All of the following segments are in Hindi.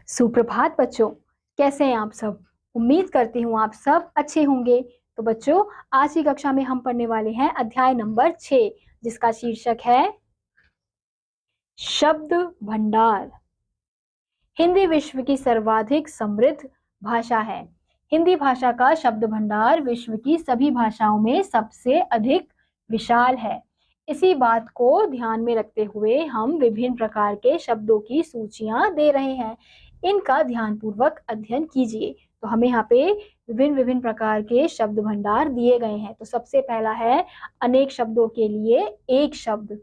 सुप्रभात बच्चों, कैसे हैं आप सब। उम्मीद करती हूँ आप सब अच्छे होंगे। तो बच्चों, आज की कक्षा में हम पढ़ने वाले हैं अध्याय नंबर 6, जिसका शीर्षक है शब्द भंडार। हिंदी विश्व की सर्वाधिक समृद्ध भाषा है। हिंदी भाषा का शब्द भंडार विश्व की सभी भाषाओं में सबसे अधिक विशाल है। इसी बात को ध्यान में रखते हुए हम विभिन्न प्रकार के शब्दों की सूचियां दे रहे हैं। इनका ध्यानपूर्वक अध्ययन कीजिए। तो हमें यहाँ पे विभिन्न प्रकार के शब्द भंडार दिए गए हैं। तो सबसे पहला है अनेक शब्दों के लिए एक शब्द।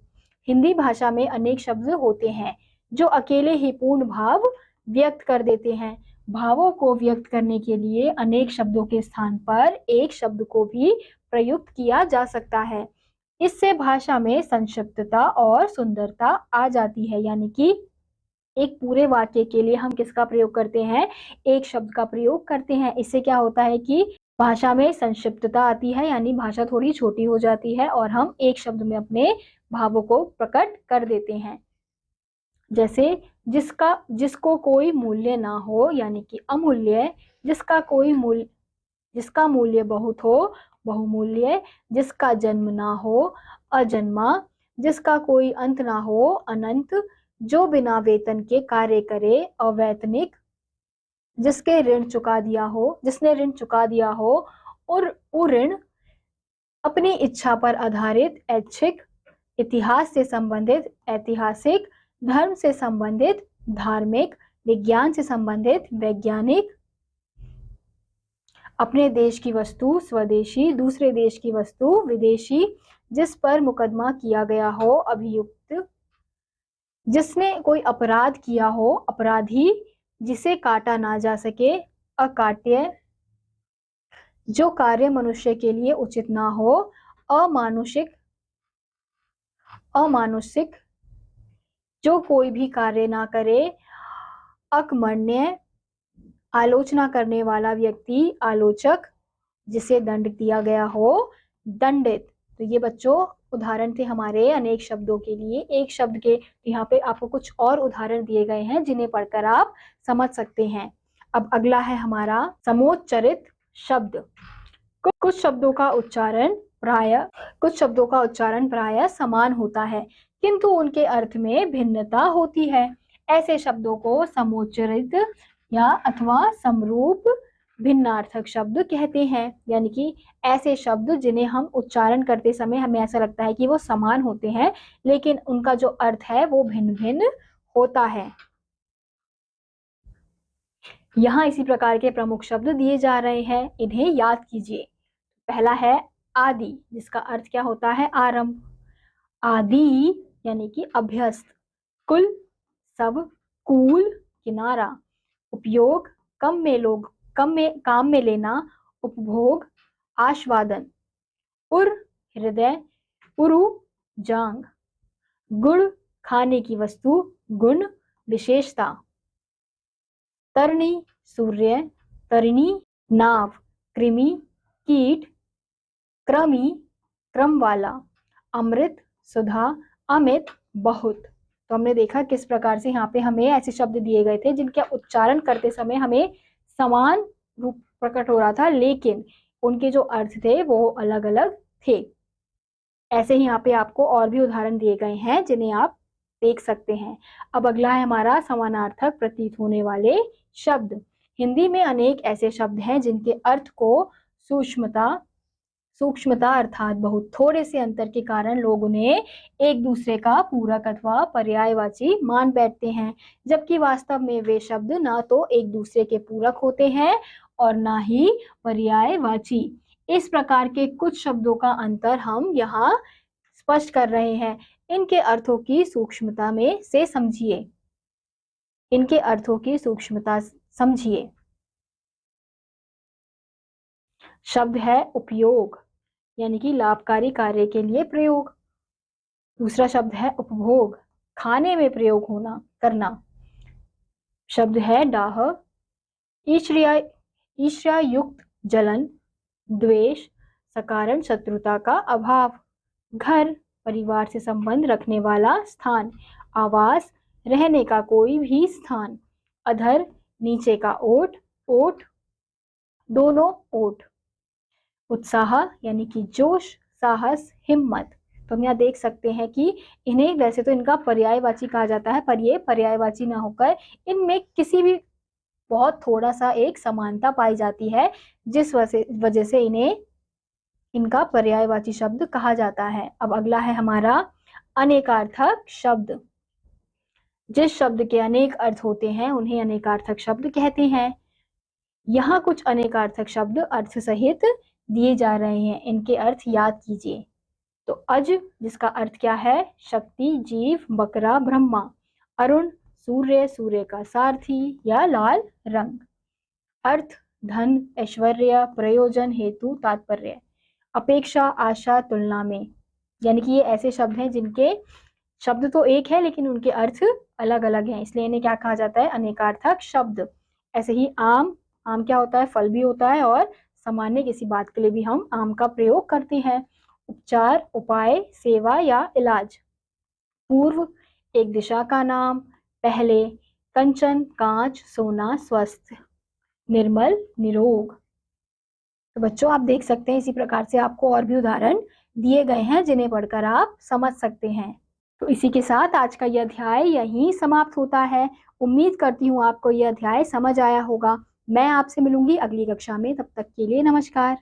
हिंदी भाषा में अनेक शब्द होते हैं जो अकेले ही पूर्ण भाव व्यक्त कर देते हैं। भावों को व्यक्त करने के लिए अनेक शब्दों के स्थान पर एक शब्द को भी प्रयुक्त किया जा सकता है। इससे भाषा में संक्षिप्तता और सुंदरता आ जाती है। यानी कि एक पूरे वाक्य के लिए हम किसका प्रयोग करते हैं? एक शब्द का प्रयोग करते हैं। इससे क्या होता है कि भाषा में संक्षिप्तता आती है, यानी भाषा थोड़ी छोटी हो जाती है और हम एक शब्द में अपने भावों को प्रकट कर देते हैं। जैसे जिसको कोई मूल्य ना हो, यानी कि अमूल्य। जिसका मूल्य बहुत हो, बहुमूल्य। जिसका जन्म ना हो, अजन्मा। जिसका कोई अंत ना हो, अनंत। जो बिना वेतन के कार्य करे, अवैतनिक। जिसने ऋण चुका दिया हो, और ऋण। अपनी इच्छा पर आधारित, ऐच्छिक। इतिहास से संबंधित, ऐतिहासिक। धर्म से संबंधित, धार्मिक। विज्ञान से संबंधित, वैज्ञानिक। अपने देश की वस्तु, स्वदेशी। दूसरे देश की वस्तु, विदेशी। जिस पर मुकदमा किया गया हो, अभियुक्त। जिसने कोई अपराध किया हो, अपराधी। जिसे काटा ना जा सके, अकाट्य। जो कार्य मनुष्य के लिए उचित ना हो, अमानुषिक। जो कोई भी कार्य ना करे, अकर्मण्य। आलोचना करने वाला व्यक्ति, आलोचक। जिसे दंड दिया गया हो, दंडित। तो ये बच्चों उदाहरण थे हमारे अनेक शब्दों के लिए एक शब्द के। यहाँ पे आपको कुछ और उदाहरण दिए गए हैं जिन्हें पढ़कर आप समझ सकते हैं। अब अगला है हमारा समोच्चरित शब्द। कुछ शब्दों का उच्चारण प्रायः समान होता है, किंतु उनके अर्थ में भिन्नता होती है। ऐसे शब्दों को समोच्चरित या अथवा समरूप भिन्नार्थक शब्द कहते हैं। यानी कि ऐसे शब्द जिन्हें हम उच्चारण करते समय हमें ऐसा लगता है कि वो समान होते हैं, लेकिन उनका जो अर्थ है वो भिन्न भिन्न होता है। यहाँ इसी प्रकार के प्रमुख शब्द दिए जा रहे हैं, इन्हें याद कीजिए। पहला है आदि, जिसका अर्थ क्या होता है? आरंभ। आदि यानी कि अभ्यस्त। कुल, सब। कूल, किनारा। उपयोग, काम में लेना। उपभोग, आस्वादन। उर, हृदय। उरु, जांग। गुण, खाने की वस्तु। गुण, विशेषता। तरणी, सूर्य। तरिणी, नाव। कृमि, कीट। क्रमी, क्रम वाला। अमृत, सुधा। अमित, बहुत। तो हमने देखा किस प्रकार से यहाँ पे हमें ऐसे शब्द दिए गए थे जिनका उच्चारण करते समय हमें समान रूप प्रकट हो रहा था, लेकिन उनके जो अर्थ थे वो अलग अलग थे। ऐसे ही यहाँ पे आपको और भी उदाहरण दिए गए हैं जिन्हें आप देख सकते हैं। अब अगला है हमारा समानार्थक प्रतीत होने वाले शब्द। हिंदी में अनेक ऐसे शब्द हैं जिनके अर्थ को सूक्ष्मता अर्थात बहुत थोड़े से अंतर के कारण लोग उन्हें एक दूसरे का पूरक अथवा पर्यायवाची मान बैठते हैं, जबकि वास्तव में वे शब्द ना तो एक दूसरे के पूरक होते हैं और ना ही पर्यायवाची। इस प्रकार के कुछ शब्दों का अंतर हम यहाँ स्पष्ट कर रहे हैं। इनके अर्थों की सूक्ष्मता समझिए। शब्द है उपयोग, यानी कि लाभकारी कार्य के लिए प्रयोग। दूसरा शब्द है उपभोग, खाने में प्रयोग करना। शब्द है डाह, ईर्ष्या युक्त जलन। द्वेष, सकारण शत्रुता का अभाव। घर, परिवार से संबंध रखने वाला स्थान। आवास, रहने का कोई भी स्थान। अधर, नीचे का ओठ, ओठ, दोनों ओठ। उत्साह यानी कि जोश, साहस, हिम्मत। तो हम यहाँ देख सकते हैं कि इन्हें वैसे तो इनका पर्यायवाची कहा जाता है, पर ये पर्यायवाची ना होकर इनमें किसी भी बहुत थोड़ा सा एक समानता पाई जाती है, जिस वजह से इन्हें इनका पर्यायवाची शब्द कहा जाता है। अब अगला है हमारा अनेकार्थक शब्द। जिस शब्द के अनेक अर्थ होते हैं उन्हें अनेकार्थक शब्द कहते हैं। यहाँ कुछ अनेकार्थक शब्द अर्थ सहित दिए जा रहे हैं, इनके अर्थ याद कीजिए। तो अज, जिसका अर्थ क्या है? शक्ति, जीव, बकरा, ब्रह्मा। अरुण, सूर्य, सूर्य का सारथी या लाल रंग। अर्थ, धन, ऐश्वर्य, प्रयोजन, हेतु, तात्पर्य। अपेक्षा, आशा, तुलना में। यानी कि ये ऐसे शब्द हैं जिनके शब्द तो एक है लेकिन उनके अर्थ अलग अलग हैं, इसलिए इन्हें क्या कहा जाता है? अनेकार्थक शब्द। ऐसे ही आम, आम क्या होता है? फल भी होता है, और सामान्य किसी बात के लिए भी हम आम का प्रयोग करते हैं। उपचार, उपाय, सेवा या इलाज। पूर्व, एक दिशा का नाम। पहले, कंचन, कांच, सोना, स्वस्थ। निर्मल, निरोग। तो बच्चों आप देख सकते हैं इसी प्रकार से आपको और भी उदाहरण दिए गए हैं जिन्हें पढ़कर आप समझ सकते हैं। तो इसी के साथ आज का यह अध्याय यहीं समाप्त होता है। उम्मीद करती हूँ आपको यह अध्याय समझ आया होगा। मैं आपसे मिलूंगी अगली कक्षा में, तब तक के लिए नमस्कार।